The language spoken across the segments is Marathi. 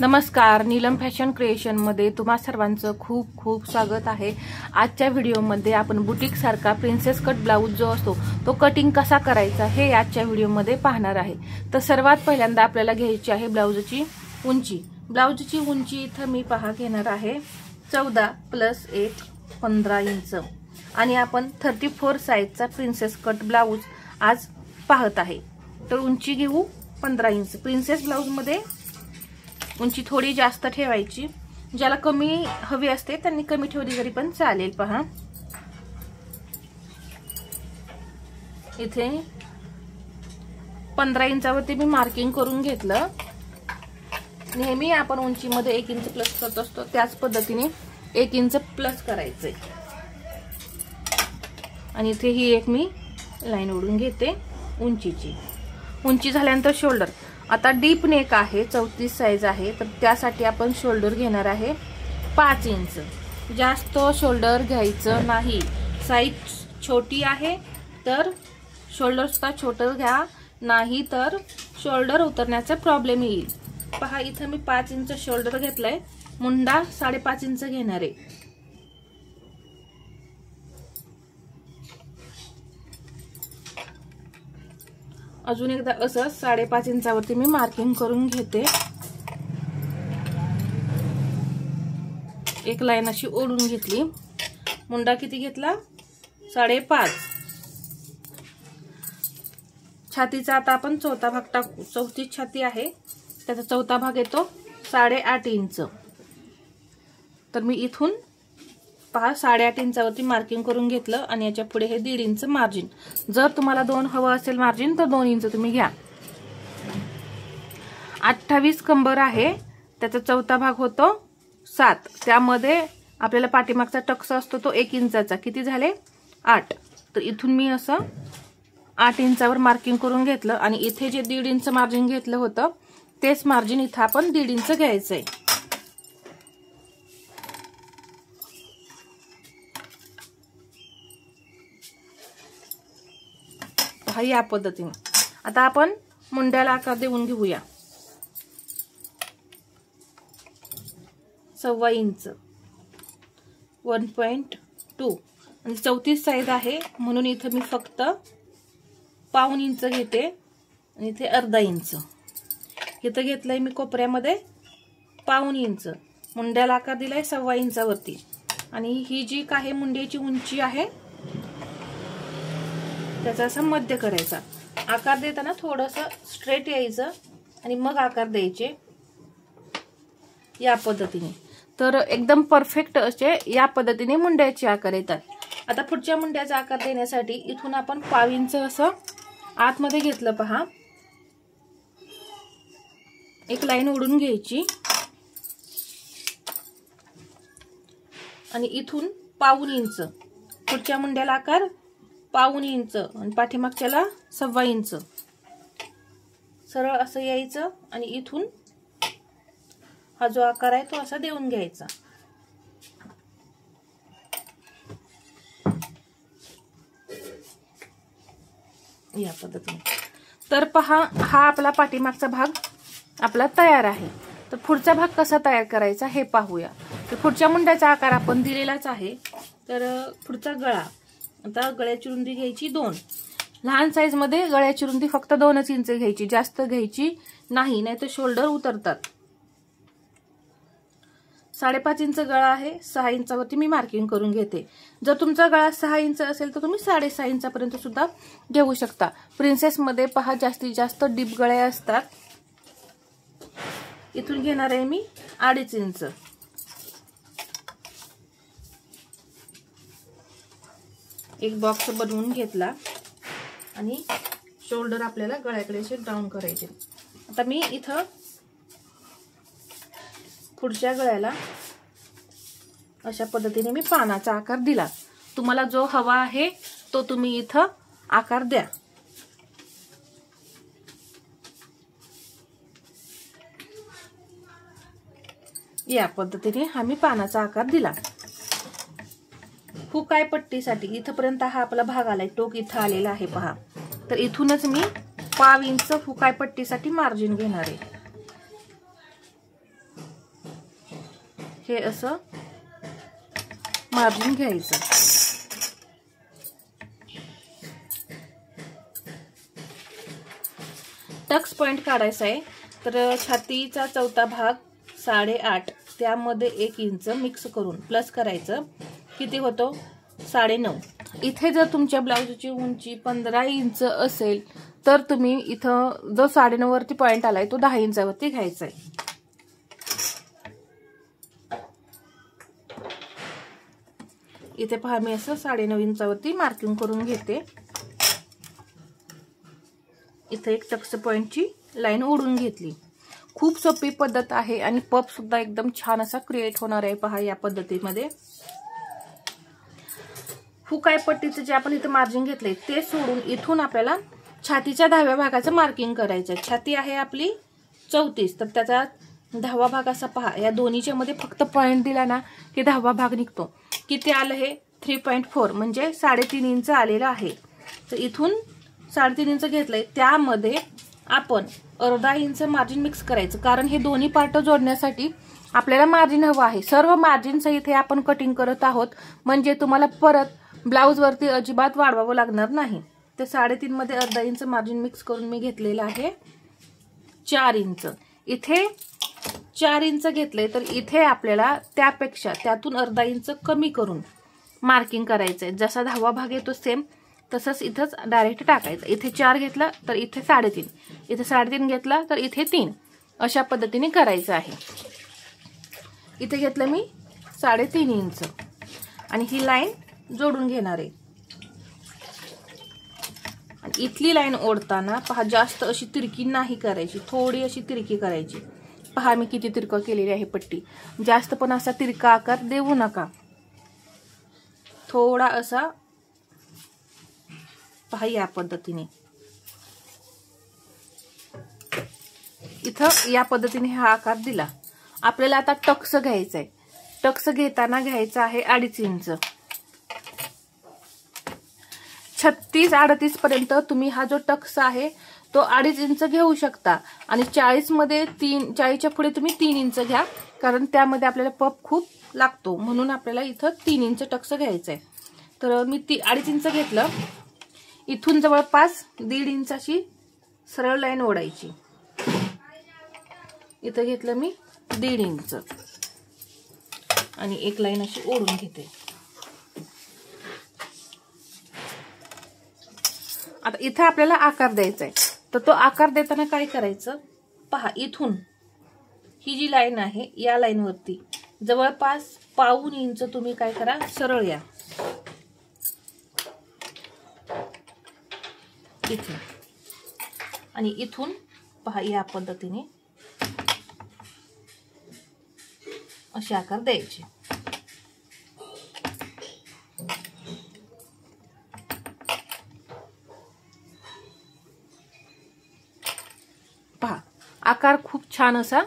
नमस्कार, नीलम फॅशन क्रिएशन मध्ये तुम्हा सर्वांचं खूप खूप स्वागत आहे। आजच्या व्हिडिओमध्ये आपण बुटीक सारखा प्रिन्सेस कट ब्लाउज जो असतो तो कटिंग कसा करायचा हे आजच्या व्हिडिओमध्ये पाहणार आहे। तर सर्वात पहिल्यांदा आपल्याला घ्यायची आहे ब्लाउजची उंची। ब्लाउजची उंची इथं मी पहा घेणार आहे 14 + 1 15 इंच आणि आपण 34 साइजचा प्रिन्सेस कट ब्लाउज आज पाहत आहे। तर उंची घेऊ 15 इंच। प्रिन्सेस ब्लाउज मध्ये उंची थोडी जास्त ठेवायची, ज्याला कमी हवी असते त्यांनी कमी ठेवली तरी पण चालेल। पहा इथे 15 इंचावरती मी मार्किंग करून घेतलं। नेहमी आपण उंचीमध्ये 1 इंच प्लस करत असतो त्याच पद्धतीने 1 इंच प्लस करायचंय आणि इथे ही एक मी लाईन ओढून घेते उंचीची। उंची झाल्यानंतर शोल्डर, आता डीप नेक आहे 34 साइज आहे, तर त्यासाठी आपण शोल्डर घेणार आहे 5 इंच। जास्त शोल्डर घ्यायचं नाही, साइज छोटी आहे तर शोल्डर सुद्धा छोटं घ्या, नाही तर शोल्डर उतरण्याचा प्रॉब्लेम येईल। पहा इथे मी 5 इंच शोल्डर घेतलंय, मुंडा 5.5 इंच घेणार आहे। अजून एकदा असं 5.5 इंचावरती मी मार्किंग करून घेते। एक लाईन अशी ओढून घेतली। मुंडा किती घेतला 5.5। छातीचा आता आपण चौथा भाग टाकू। चौथी छाती आहे त्याचा चौथा भाग येतो 8.5 इंच। तर मी इथून पहा 8.5 इंचावरती मार्किंग करून घेतलं आणि याच्या पुढे हे 1.5 इंच मार्जिन। जर तुम्हाला 2 हवं असेल मार्जिन तर 2 इंच तुम्ही घ्या। 28 कंबर आहे, त्याचा चौथा भाग होतो 7। त्यामध्ये आपल्याला पाठीमागचा टक्स असतो तो 1 इंचाचा, किती झाले 8। तर इथून मी असं 8 इंचावर मार्किंग करून घेतलं आणि इथे जे 1.5 इंच मार्जिन घेतलं होतं तेच मार्जिन इथं आपण 1.5 इंच घ्यायचंय। या पद्धतीने आता आपण मुंड्याला आकार देऊन घेऊया। 1.25 इंच 1.2 आणि 34 साइज आहे म्हणून इथं मी फक्त 1.5 इंच घेते आणि इथे अर्धा इंच इथं घेतलंय मी कोपऱ्यामध्ये 1.5 इंच। मुंड्याला आकार दिलाय 1.25 इंचावरती आणि ही जी काही मुंड्याची उंची आहे त्याचा असा मध्य करायचा। आकार देताना थोडंसं स्ट्रेट यायचं आणि मग आकार द्यायचे या पद्धतीने। तर एकदम परफेक्ट असे या पद्धतीने मुंड्याचे आकार येतात। आता पुढच्या मुंड्याचा आकार देण्यासाठी इथून आपण 1.5 इंच असं आतमध्ये घेतलं। पहा एक लाईन ओढून घ्यायची आणि इथून 1.5 इंच पुढच्या मुंड्याला आकार 1.5 इंच आणि पाठीमागच्याला 1.25 इंच सरळ असं यायचं आणि इथून हा जो आकार आहे तो असा देऊन घ्यायचा। या पद्धतीने। तर पहा हा आपला पाठीमागचा भाग आपला तयार आहे। तर पुढचा भाग कसा तयार करायचा हे पाहूया। तर पुढच्या मुंड्याचा आकार आपण दिलेलाच आहे। तर पुढचा गळा, आता गळ्याची रुंदी घ्यायची 2। लहान साइज मध्ये गळ्याची रुंदी फक्त 2 इंच घ्यायची, जास्त घ्यायची नाही, नाहीतर शोल्डर उतरतात। 5.5 इंच गळा आहे, 6 इंचावरती मी मार्किंग करून घेते। जर तुमचा गळा 6 इंच असेल तर तुम्ही 6.5 इंचापर्यंत सुद्धा घेऊ शकता। प्रिन्सेस मध्ये पहा जास्तीत जास्त डीप गळे असतात। इथून घेणार आहे मी 2.5 इंच। एक बॉक्स बनवून घेतला आणि शोल्डर आपल्याला गळ्याकडे असे डाऊन करायचे। आता मी इथं पुढच्या गळ्याला अशा पद्धतीने मी पानाचा आकार दिला। तुम्हाला जो हवा आहे तो तुम्ही इथं आकार द्या। या पद्धतीने हा मी पानाचा आकार दिला। हुकाय पट्टीसाठी इथपर्यंत हा आपला भाग आलाय, टोक इथं आलेला आहे पहा। तर इथूनच मी 1.5 इंच हुकाय पट्टीसाठी मार्जिन घेणार आहे। हे असं मार्जिन घ्यायचं. टक्स पॉइंट काढायचा आहे. तर छातीचा चौथा भाग 8.5 त्यामध्ये 1 इंच मिक्स करून प्लस करायचं. किती होतो? 9.5. इथे जर तुमच्या ब्लाउजची उंची 15 इंच असेल तर तुम्ही इथं जो 9.5 वरती पॉइंट आलाय तो 10 इंचावरती घ्यायचा आहे. इथे पहा मी असं 9.5 इंचावरती मार्किंग करून घेते. इथे एक टक्स पॉइंटची लाईन ओढून घेतली. खूप सोपी पद्धत आहे आणि पफ सुद्धा एकदम छान असा क्रिएट होणार आहे. पहा या पद्धतीमध्ये हुकाय पट्टीचं जे आपण इथे मार्जिन घेतलंय ते सोडून इथून आपल्याला छातीच्या 10व्या भागाचं मार्किंग करायचं. छाती आहे आपली 34 तर त्याचा 10वा भाग असा पहा. या दोन्हीच्या मध्ये फक्त पॉइंट दिला ना की 10वा भाग निघतो. किती आलं हे? 3.4 म्हणजे 3.5 इंच आलेलं आहे. तर इथून 3.5 इंच घेतलंय त्यामध्ये आपण अर्धा इंच मार्जिन मिक्स करायचं. कारण हे दोन्ही पार्ट जोडण्यासाठी आपल्याला मार्जिन हवं आहे. सर्व मार्जिन सहित हे आपण कटिंग करत आहोत म्हणजे तुम्हाला परत ब्लाउज वरती अजिबात वाढवावं लागणार नाही. तर 3.5 मध्ये अर्धा इंच मार्जिन मिक्स करून मी घेतलेलं आहे 4 इंच. इथे 4 इंच घेतले तर इथे आपल्याला त्यापेक्षा त्यातून अर्धा इंच कमी करून मार्किंग करायचंय. जसा 10वा भाग येतो सेम तसंच इथंच डायरेक्ट टाकायचं. इथे 4 घेतला तर इथे 3.5, इथे 3.5 घेतला तर इथे 3, अशा पद्धतीने करायचं आहे. इथे घेतलं मी 3.5 इंच आणि ही लाईन जोडून घेणार आहे. आणि इथली लाईन ओढताना पहा जास्त अशी तिरकी नाही करायची, थोडी अशी तिरकी करायची. पहा मी किती तिरकं केलेली आहे पट्टी. जास्त पण असा तिरका आकार देऊ नका, थोडा असा पहा या पद्धतीने. इथं या पद्धतीने हा आकार दिला. आपल्याला आता टक्स घ्यायचा आहे. टक्स घेताना घ्यायचा आहे 2.5 इंच. 36-38 पर्यंत तुम्ही हा जो टक्स आहे तो 2.5 इंच घेऊ शकता आणि 40 मध्ये 40च्या पुढे तुम्ही 3 इंच घ्या. कारण त्यामध्ये आपल्याला पफ खूप लागतो म्हणून आपल्याला इथं 3 इंच टक्स घ्यायचा आहे. तर मी 2.5 इंच घेतलं. इथून जवळपास 1.5 इंचाची सरळ लाईन ओढायची. इथं घेतलं मी 1.5 इंच आणि एक लाईन अशी ओढून घेते. आता इथं आपल्याला आकार द्यायचा आहे. तर तो आकार देताना काय करायचं पहा. इथून ही जी लाईन आहे या लाईन वरती जवळपास 1/2 इंच तुम्ही काय करा सरळ या इथे आणि इथून पहा या पद्धतीने असे आकार द्यायचे. पहा आकार खूप छान असा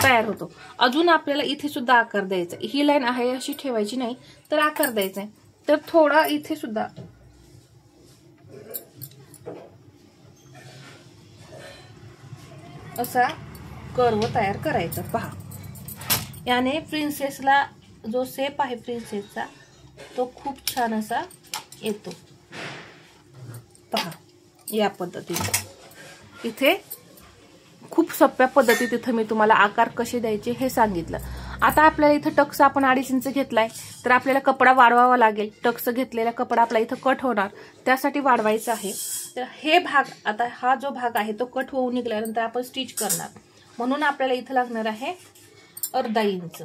तयार होतो. अजून आपल्याला इथे सुद्धा आकार द्यायचा. ही लाईन आहे अशी ठेवायची नाही तर आकार द्यायचा आहे. तर थोडा इथे सुद्धा असा कर्व तयार करायचा. पहा याने प्रिन्सेसला जो शेप आहे प्रिन्सेसचा तो खूप छान असा येतो. पहा या पद्धतीने इथे खूप सोप्या पद्धतीत इथं मी तुम्हाला आकार कसे द्यायचे हे सांगितलं. आता आपल्याला इथं टक्स आपण 2.5 इंच घेतलाय तर आपल्याला कपडा वाढवावा लागेल. टक्स घेतलेला कपडा आपला इथं कट होणार त्यासाठी वाढवायचा आहे. तर हे भाग आता हा जो भाग आहे तो कट होऊन निघाल्यानंतर आपण स्टिच करणार म्हणून आपल्याला इथं लागणार आहे अर्धा इंच.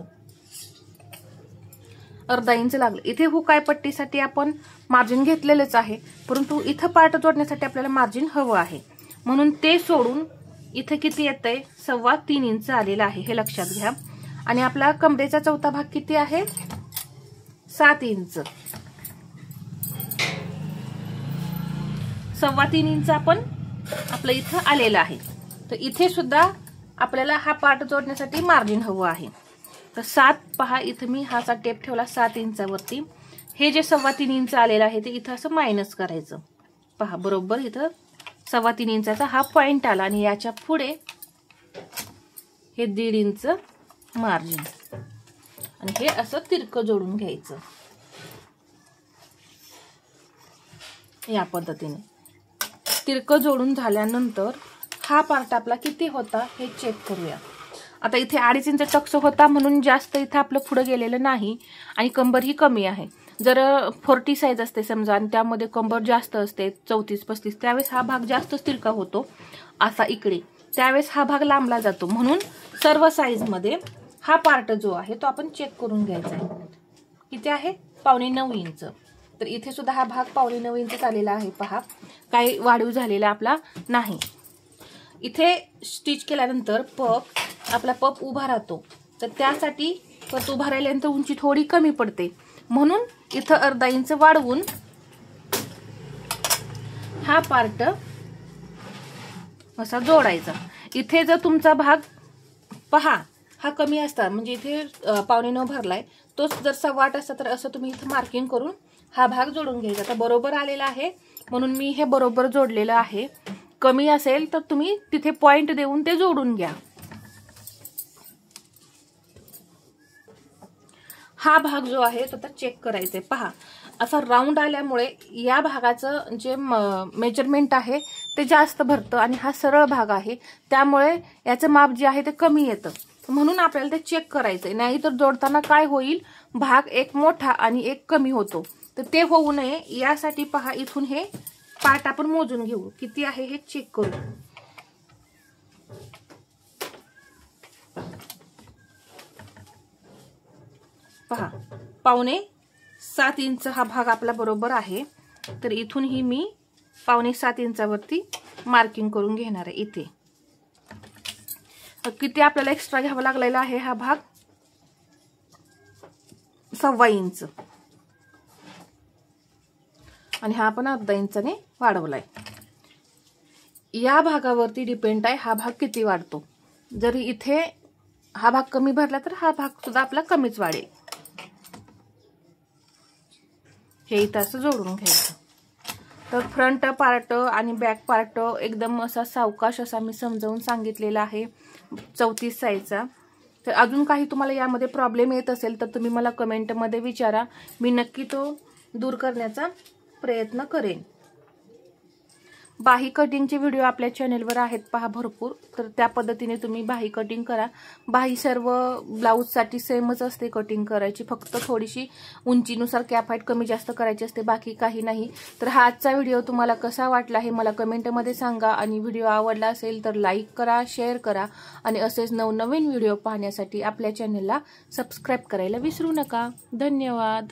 अर्धा इंच लागलं. इथे हुकाय पट्टीसाठी आपण मार्जिन घेतलेलंच आहे परंतु इथं पार्ट जोडण्यासाठी आपल्याला मार्जिन हवं आहे म्हणून ते सोडून इथे किती येतंय 3.25 इंच आलेला आहे हे लक्षात घ्या. आणि आपला कमरेचा चौथा भाग किती आहे 7 इंच. 3.25 इंच आपण आपलं इथं आलेलं आहे. तर इथे सुद्धा आपल्याला हा पार्ट जोडण्यासाठी मार्जिन हवं आहे. तर 7 पहा इथं मी हा असा टेप ठेवला 7 इंचावरती. हे जे 3.25 इंच आलेलं आहे ते इथं असं मायनस करायचं. पहा बरोबर इथं 3.25 इंचाचा हा पॉइंट आला आणि याच्या पुढे हे 1.5 इंच मार्जिन आणि हे असं तिरकं जोडून घ्यायचं या पद्धतीने. तिरकं जोडून झाल्यानंतर हा पार्ट आपला किती होता हे चेक करूया. आता इथे 2.5 इंच टक्स होता म्हणून जास्त इथे आपलं पुढे गेलेलं नाही आणि कंबर ही कमी आहे. जर 40 साईज असते समजा आणि त्यामध्ये कंबर जास्त असते 34-35, त्यावेळेस हा भाग जास्त तिरका होतो असा इकडे, त्यावेळेस हा भाग लांबला जातो. म्हणून सर्व साईज मध्ये हा पार्ट जो आहे तो आपण चेक करून घ्यायचा आहे. किती आहे? 5.25 इंच. तर इथे सुद्धा हा भाग 5.25 इंच आलेला आहे. पहा, काही वाढीव झालेला आपला नाही. इथे स्टिच केल्यानंतर आपला पप उभा राहतो, तर त्यासाठी परत उभा राहिल्यानंतर उंची थोडी कमी पडते, म्हणून इथं अर्धा इंच वाढवून हा पार्ट असा जोडायचा. इथे जर तुमचा भाग पहा हा कमी असता, म्हणजे इथे 5.9 भरलाय, तोच जर 1.25 असता तर असं तुम्ही इथे मार्किंग करून हा भाग जोडून घ्यायचा. आता बरोबर आलेला आहे म्हणून मी हे बरोबर जोडलेलं आहे. कमी असेल तर तुम्ही तिथे पॉइंट देऊन ते जोडून घ्या. हा भाग जो आहे तो आता चेक करायचा आहे. पहा, असा राऊंड आल्यामुळे या भागाचं जे मेजरमेंट आहे ते जास्त भरतं आणि हा सरळ भाग आहे, त्यामुळे याचं माप जे आहे ते कमी येतं. म्हणून आपल्याला ते चेक करायचंय. नाहीतर जोडताना काय होईल, भाग एक मोठा आणि एक कमी होतो. तर ते होऊ नये यासाठी पहा, इथून हे पार्ट आपण मोजून घेऊ, किती आहे हे चेक करू. पहा, 5.7 इंच हा भाग आपला बरोबर आहे. तर इथून ही मी 5.7 इंचावरती मार्किंग करून घेणार आहे. इथे किती आपल्याला एक्स्ट्रा घ्यावा लागलेला आहे, हा भाग 1.25 इंच आणि हा आपण अर्धा इंचाने वाढवलाय. या भागावरती डिपेंड आहे हा भाग किती वाढतो. जर इथे हा भाग कमी भरला तर हा भाग सुद्धा आपला कमीच वाढेल. हे इथं असं जोडून घ्यायचं. तर फ्रंट पार्ट आणि बॅक पार्ट एकदम असा सावकाश असा मी समजावून सांगितलेला आहे 34 साईजचा. तर अजून काही तुम्हाला यामध्ये प्रॉब्लेम येत असेल तर तुम्ही मला कमेंटमध्ये विचारा, मी नक्की तो दूर करण्याचा प्रयत्न करेन. बाही कटिंगचे व्हिडिओ आपल्या चॅनेलवर आहेत पहा भरपूर, तर त्या पद्धतीने तुम्ही बाही कटिंग करा. बाही सर्व ब्लाऊजसाठी सेमच असते कटिंग करायची, फक्त थोडीशी उंचीनुसार कॅप हाईट कमी जास्त करायची असते, बाकी काही नाही. तर हा आजचा व्हिडिओ तुम्हाला कसा वाटला हे मला कमेंटमध्ये सांगा आणि व्हिडिओ आवडला असेल तर लाईक करा, शेअर करा आणि असेच नवनवीन व्हिडिओ पाहण्यासाठी आपल्या चॅनेलला सबस्क्राईब करायला विसरू नका. धन्यवाद.